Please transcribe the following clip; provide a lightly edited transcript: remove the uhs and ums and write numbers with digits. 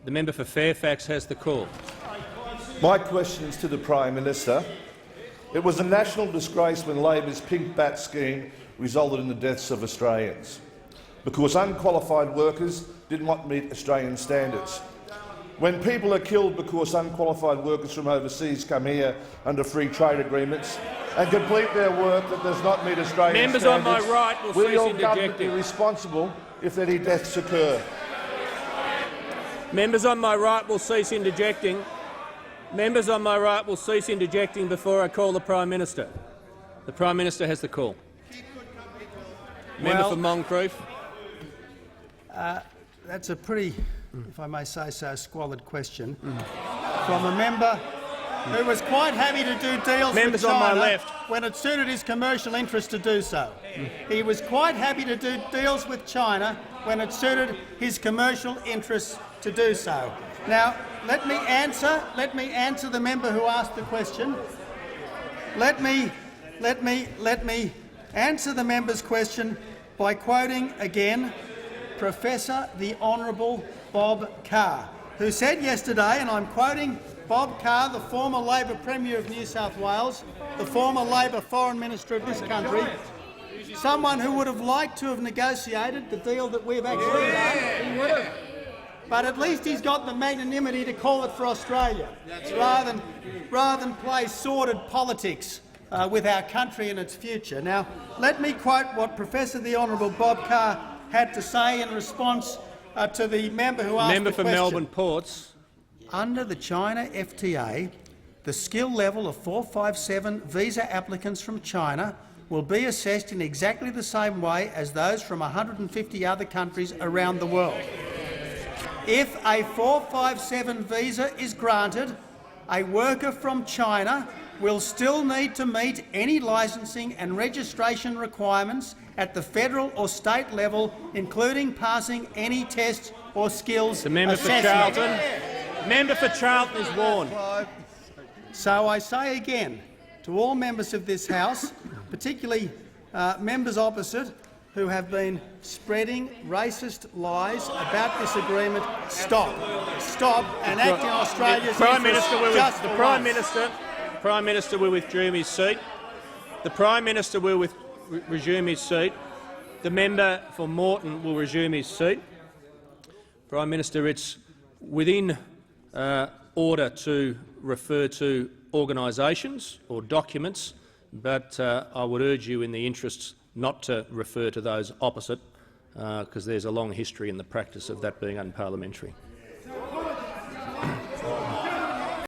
The member for Fairfax has the call. My question is to the Prime Minister. It was a national disgrace when Labor's pink bat scheme resulted in the deaths of Australians because unqualified workers did not meet Australian standards. When people are killed because unqualified workers from overseas come here under free trade agreements and complete their work that does not meet Australian Members standards, on my right will cease your government be interjecting. responsible if any deaths occur? Members on my right will cease interjecting. Members on my right will cease interjecting before I call the Prime Minister. The Prime Minister has the call. Member for Moncrief. That's a pretty, if I may say so, squalid question from a member who was quite happy to do deals Members with China on my left. when it suited his commercial interest to do so. He was quite happy to do deals with China when it suited his commercial interests to do so. Now, let me answer the member who asked the question. Let me answer the member's question by quoting again Professor the Honourable Bob Carr, who said yesterday, and I'm quoting Bob Carr, the former Labor Premier of New South Wales, the former Labor Foreign Minister of this country, someone who would have liked to have negotiated the deal that we've actually done, but at least he's got the magnanimity to call it for Australia, rather than play sordid politics with our country and its future. Now, let me quote what Professor the Honourable Bob Carr had to say in response to the member who asked the question. Member for Melbourne Ports. Under the China FTA, the skill level of 457 visa applicants from China will be assessed in exactly the same way as those from 150 other countries around the world. If a 457 visa is granted, a worker from China will still need to meet any licensing and registration requirements at the federal or state level, including passing any tests or skills The member assessment. for Charlton. Member for Charlton is warned. So I say again to all members of this House, particularly members opposite, who have been spreading racist lies about this agreement, stop and act in Australia's interest just for once. Prime Minister will withdraw his seat. The Prime Minister will resume his seat. The member for Moreton will resume his seat. Prime Minister, it's within order to refer to organisations or documents, but I would urge you in the interests not to refer to those opposite, because there's a long history in the practice of that being unparliamentary.